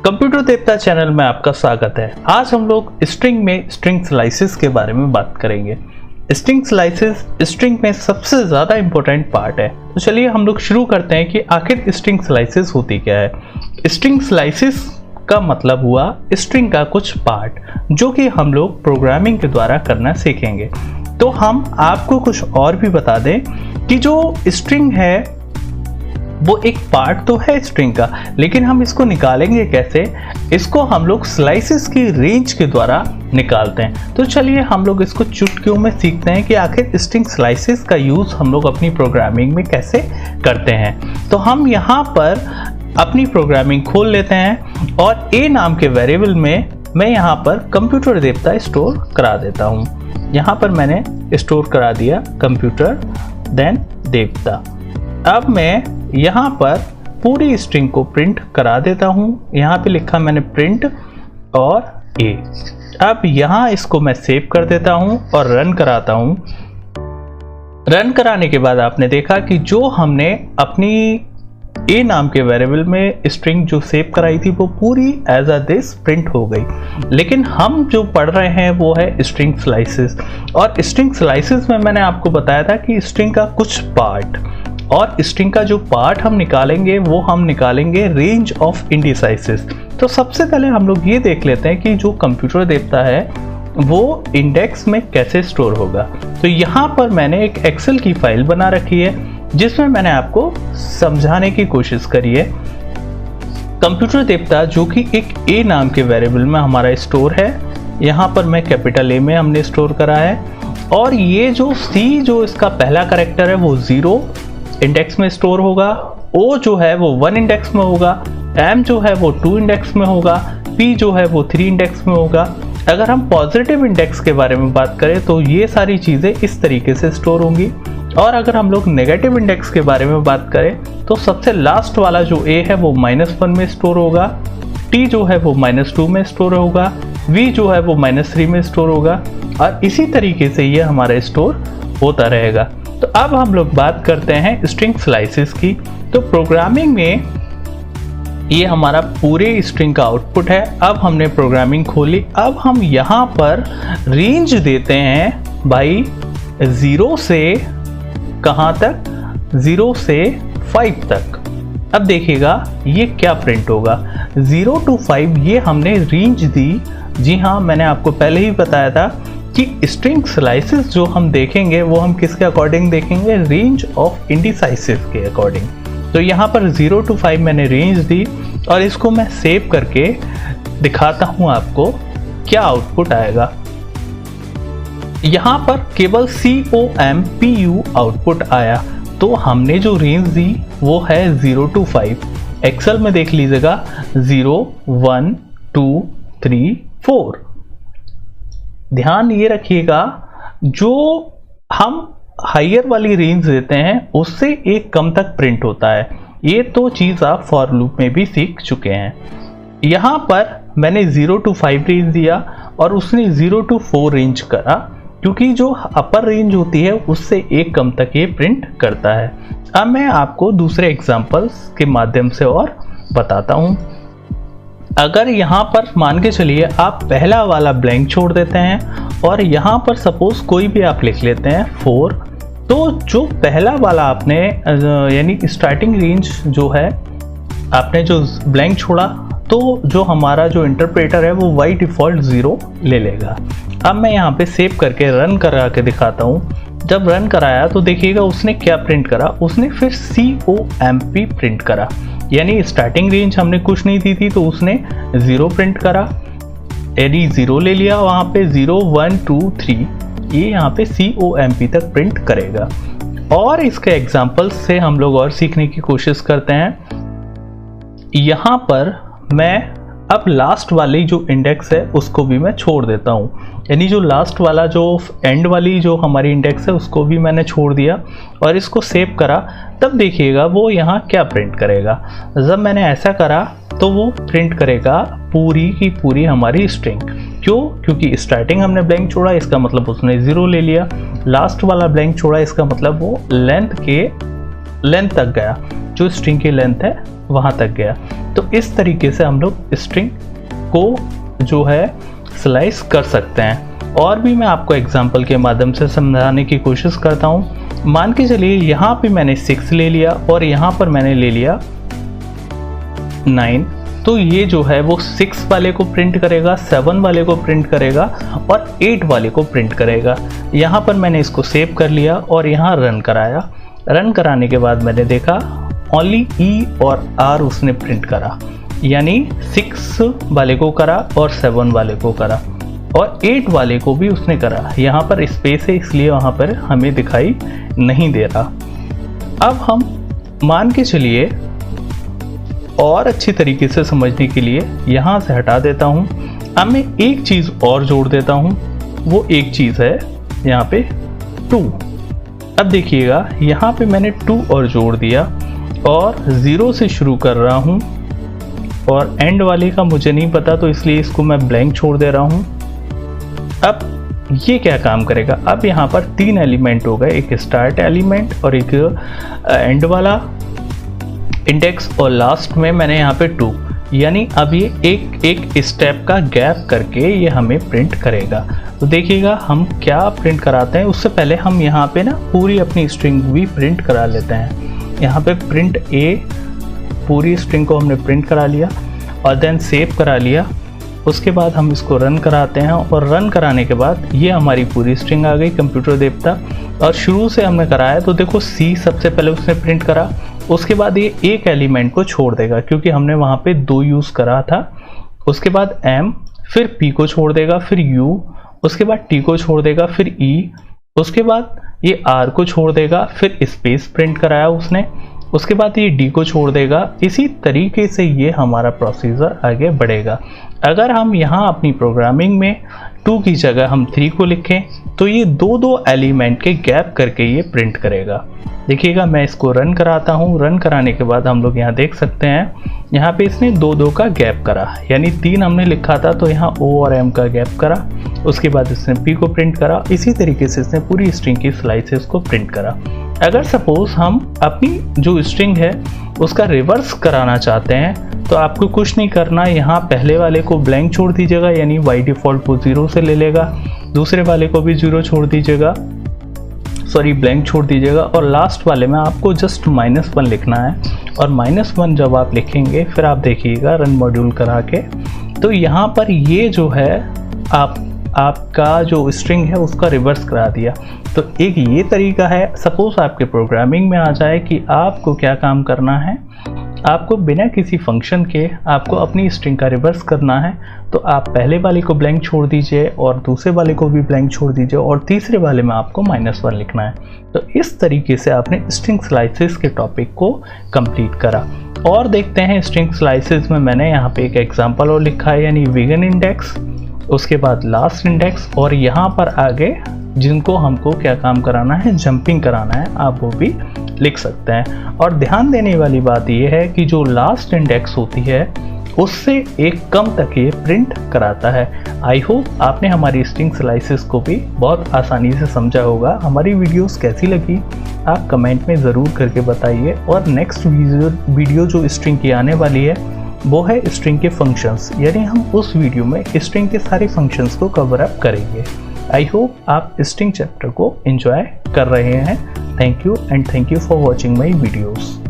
Computer देवता channel में आपका स्वागत है। आज हम लोग स्ट्रिंग में स्ट्रिंग स्लाइसेस के बारे में बात करेंगे। स्ट्रिंग स्लाइसेस स्ट्रिंग में सबसे ज़्यादा इंपॉर्टेंट पार्ट है। तो चलिए हम लोग शुरू करते हैं कि आखिर स्ट्रिंग स्लाइसेस होती क्या है। स्ट्रिंग स्लाइसेस का मतलब हुआ स्ट्रिंग का कुछ पार्ट जो कि हम लोग प्रोग्रामिंग के द्वारा करना सीखेंगे। तो हम आपको कुछ और भी बता दें कि जो स्ट्रिंग है वो एक पार्ट तो है स्ट्रिंग का, लेकिन हम इसको निकालेंगे कैसे? इसको हम लोग स्लाइसेस की रेंज के द्वारा निकालते हैं। तो चलिए हम लोग इसको चुटकियों में सीखते हैं कि आखिर स्ट्रिंग स्लाइसेस का यूज़ हम लोग अपनी प्रोग्रामिंग में कैसे करते हैं। तो हम यहाँ पर अपनी प्रोग्रामिंग खोल लेते हैं और ए नाम के वेरिएबल में मैं यहाँ पर कंप्यूटर देवता स्टोर करा देता हूँ। यहाँ पर मैंने स्टोर करा दिया कंप्यूटर देन देवता। अब मैं यहाँ पर पूरी स्ट्रिंग को प्रिंट करा देता हूँ। यहाँ पे लिखा मैंने प्रिंट और ए। अब यहाँ इसको मैं सेव कर देता हूँ और रन कराता हूँ। रन कराने के बाद आपने देखा कि जो हमने अपनी ए नाम के वेरिएबल में स्ट्रिंग जो सेव कराई थी वो पूरी एज अ दिस प्रिंट हो गई। लेकिन हम जो पढ़ रहे हैं वो है स्ट्रिंग स्लाइसेस, और स्ट्रिंग स्लाइसेस में मैंने आपको बताया था कि स्ट्रिंग का कुछ पार्ट, और स्ट्रिंग का जो पार्ट हम निकालेंगे वो हम निकालेंगे रेंज ऑफ इंडिसाइसेस। तो सबसे पहले हम लोग ये देख लेते हैं कि जो कंप्यूटर देवता है वो इंडेक्स में कैसे स्टोर होगा। तो यहाँ पर मैंने एक एक्सेल की फाइल बना रखी है जिसमें मैंने आपको समझाने की कोशिश करी है। कंप्यूटर देवता जो कि एक ए नाम के वेरिएबल में हमारा स्टोर है, यहाँ पर मैं कैपिटल ए में हमने स्टोर करा है, और ये जो सी जो इसका पहला कैरेक्टर है वो 0 इंडेक्स में स्टोर होगा, ओ जो है वो 1 इंडेक्स में होगा, एम जो है वो 2 इंडेक्स में होगा, पी जो है वो 3 इंडेक्स में होगा। अगर हम पॉजिटिव इंडेक्स के बारे में बात करें तो ये सारी चीज़ें इस तरीके से स्टोर होंगी, और अगर हम लोग नेगेटिव इंडेक्स के बारे में बात करें तो सबसे लास्ट वाला जो ए है वो -1 में स्टोर होगा, टी जो है वो -2 में स्टोर होगा, वी जो है वो -3 में स्टोर होगा, और इसी तरीके से ये हमारा स्टोर होता रहेगा। तो अब हम लोग बात करते हैं स्ट्रिंग स्लाइसेस की। तो प्रोग्रामिंग में ये हमारा पूरे स्ट्रिंग का आउटपुट है। अब हमने प्रोग्रामिंग खोली। अब हम यहाँ पर रेंज देते हैं भाई 0 से कहाँ तक? 0 से 5 तक। अब देखिएगा ये क्या प्रिंट होगा। 0 to 5 ये हमने रेंज दी। जी हाँ, मैंने आपको पहले ही बताया था कि स्ट्रिंग स्लाइसेस जो हम देखेंगे वो हम किसके अकॉर्डिंग देखेंगे? रेंज ऑफ इंडिसाइसेस के अकॉर्डिंग। तो यहाँ पर 0 to 5 मैंने रेंज दी, और इसको मैं सेव करके दिखाता हूँ आपको क्या आउटपुट आएगा। यहाँ पर केवल COMPU आउटपुट आया। तो हमने जो रेंज दी वो है 0 to 5। एक्सेल में देख लीजिएगा 0 1 2 3 4। ध्यान ये रखिएगा जो हम हायर वाली रेंज देते हैं उससे एक कम तक प्रिंट होता है। ये तो चीज़ आप फॉर लूप में भी सीख चुके हैं। यहाँ पर मैंने 0 to 5 रेंज दिया और उसने 0 to 4 रेंज करा, क्योंकि जो अपर रेंज होती है उससे एक कम तक ये प्रिंट करता है। अब मैं आपको दूसरे एग्जांपल्स के माध्यम से और बताता हूँ। अगर यहाँ पर मान के चलिए आप पहला वाला ब्लैंक छोड़ देते हैं और यहाँ पर सपोज कोई भी आप लिख लेते हैं 4, तो जो पहला वाला आपने यानी स्टार्टिंग रेंज जो है आपने जो ब्लैंक छोड़ा, तो जो हमारा जो इंटरप्रेटर है वो बाय डिफ़ॉल्ट 0 ले लेगा। अब मैं यहाँ पे सेव करके रन करा के दिखाता हूँ। जब रन कराया तो देखिएगा उसने क्या प्रिंट करा, उसने फिर COMP प्रिंट करा, यानी स्टार्टिंग रेंज हमने कुछ नहीं दी थी तो उसने 0 प्रिंट करा, यानी 0 ले लिया, वहाँ पे 0 1 2 3 ये यहाँ पे COMP तक प्रिंट करेगा। और इसके एग्जाम्पल से हम लोग और सीखने की कोशिश करते हैं। यहाँ पर मैं अब लास्ट वाली जो इंडेक्स है उसको भी मैं छोड़ देता हूँ, यानी जो लास्ट वाला जो एंड वाली जो हमारी इंडेक्स है उसको भी मैंने छोड़ दिया और इसको सेव करा। तब देखिएगा वो यहाँ क्या प्रिंट करेगा। जब मैंने ऐसा करा तो वो प्रिंट करेगा पूरी की पूरी हमारी स्ट्रिंग। क्यों? क्योंकि स्टार्टिंग हमने ब्लैंक छोड़ा, इसका मतलब उसने 0 ले लिया। लास्ट वाला ब्लैंक छोड़ा, इसका मतलब वो लेंथ तक गया, जो स्ट्रिंग की लेंथ है वहाँ तक गया। तो इस तरीके से हम लोग स्ट्रिंग को जो है स्लाइस कर सकते हैं। और भी मैं आपको एग्जांपल के माध्यम से समझाने की कोशिश करता हूँ। मान के चलिए यहाँ पे मैंने 6 ले लिया और यहाँ पर मैंने ले लिया 9, तो ये जो है वो 6 वाले को प्रिंट करेगा, 7 वाले को प्रिंट करेगा और 8 वाले को प्रिंट करेगा। यहाँ पर मैंने इसको सेव कर लिया और यहाँ रन कराया। रन कराने के बाद मैंने देखा ओनली ई और आर उसने प्रिंट करा, यानी 6 वाले को करा और 7 वाले को करा और 8 वाले को भी उसने करा। यहाँ पर स्पेस है इसलिए वहाँ पर हमें दिखाई नहीं दे रहा। अब हम मान के चलिए और अच्छी तरीके से समझने के लिए यहाँ से हटा देता हूँ। अब मैं एक चीज़ और जोड़ देता हूँ, वो एक चीज़ है यहाँ पे 2। अब देखिएगा यहाँ पे मैंने 2 और जोड़ दिया और 0 से शुरू कर रहा हूँ और एंड वाले का मुझे नहीं पता, तो इसलिए इसको मैं ब्लैंक छोड़ दे रहा हूँ। अब ये क्या काम करेगा? अब यहाँ पर 3 एलिमेंट हो गए, एक स्टार्ट एलिमेंट और एक एंड वाला इंडेक्स और लास्ट में मैंने यहाँ पे 2, यानी अब ये एक स्टेप का गैप करके ये हमें प्रिंट करेगा। तो देखिएगा हम क्या प्रिंट कराते हैं। उससे पहले हम यहाँ पे ना पूरी अपनी स्ट्रिंग भी प्रिंट करा लेते हैं। यहाँ पे प्रिंट ए, पूरी स्ट्रिंग को हमने प्रिंट करा लिया और देन सेव करा लिया। उसके बाद हम इसको रन कराते हैं और रन कराने के बाद ये हमारी पूरी स्ट्रिंग आ गई कंप्यूटर देवता। और शुरू से हमने कराया तो देखो सी सबसे पहले उसने प्रिंट करा, उसके बाद ये एक एलिमेंट को छोड़ देगा क्योंकि हमने वहाँ पे 2 यूज़ करा था। उसके बाद एम, फिर पी को छोड़ देगा, फिर यू, उसके बाद टी को छोड़ देगा, फिर ई, उसके बाद ये आर को छोड़ देगा, फिर स्पेस प्रिंट कराया उसने, उसके बाद ये डी को छोड़ देगा। इसी तरीके से ये हमारा प्रोसीजर आगे बढ़ेगा। अगर हम यहाँ अपनी प्रोग्रामिंग में 2 की जगह हम 3 को लिखें तो ये 2 एलिमेंट के गैप करके ये प्रिंट करेगा। देखिएगा मैं इसको रन कराता हूँ। रन कराने के बाद हम लोग यहाँ देख सकते हैं यहाँ पे इसने 2 का गैप करा, यानी 3 हमने लिखा था तो यहाँ ओ और एम का गैप करा। उसके बाद इसने पी को प्रिंट करा। इसी तरीके से इसने पूरी स्ट्रिंग की स्लाइसेस को प्रिंट करा। अगर सपोज हम अपनी जो स्ट्रिंग है उसका रिवर्स कराना चाहते हैं तो आपको कुछ नहीं करना, यहाँ पहले वाले को ब्लैंक छोड़ दीजिएगा, यानी बाई डिफ़ॉल्ट वो 0 से ले लेगा। दूसरे वाले को भी 0 छोड़ दीजिएगा, सॉरी ब्लैंक छोड़ दीजिएगा और लास्ट वाले में आपको जस्ट -1 लिखना है। और -1 जब आप लिखेंगे फिर आप देखिएगा रन मॉड्यूल करा के, तो यहाँ पर ये जो है आपका जो स्ट्रिंग है उसका रिवर्स करा दिया। तो एक ये तरीका है। सपोज आपके प्रोग्रामिंग में आ जाए कि आपको क्या काम करना है, आपको बिना किसी फंक्शन के आपको अपनी स्ट्रिंग का रिवर्स करना है, तो आप पहले वाले को ब्लैंक छोड़ दीजिए और दूसरे वाले को भी ब्लैंक छोड़ दीजिए और तीसरे वाले में आपको -1 लिखना है। तो इस तरीके से आपने स्ट्रिंग स्लाइसेस के टॉपिक को कंप्लीट करा। और देखते हैं स्ट्रिंग स्लाइसेस में मैंने यहाँ पे एक एग्जांपल और लिखा है, यानी बिगिन इंडेक्स, उसके बाद लास्ट इंडेक्स और यहाँ पर आगे जिनको हमको क्या काम कराना है, जंपिंग कराना है, आप वो भी लिख सकते हैं। और ध्यान देने वाली बात यह है कि जो लास्ट इंडेक्स होती है उससे एक कम तक ये प्रिंट कराता है। आई होप आपने हमारी स्ट्रिंग स्लाइसेस को भी बहुत आसानी से समझा होगा। हमारी वीडियोस कैसी लगी आप कमेंट में ज़रूर करके बताइए। और नेक्स्ट वीडियो जो स्ट्रिंग की आने वाली है वो है स्ट्रिंग के फंक्शंस, यानी हम उस वीडियो में स्ट्रिंग के सारे फंक्शंस को कवर अप करेंगे। आई होप आप स्ट्रिंग चैप्टर को एंजॉय कर रहे हैं। Thank you and thank you for watching my videos.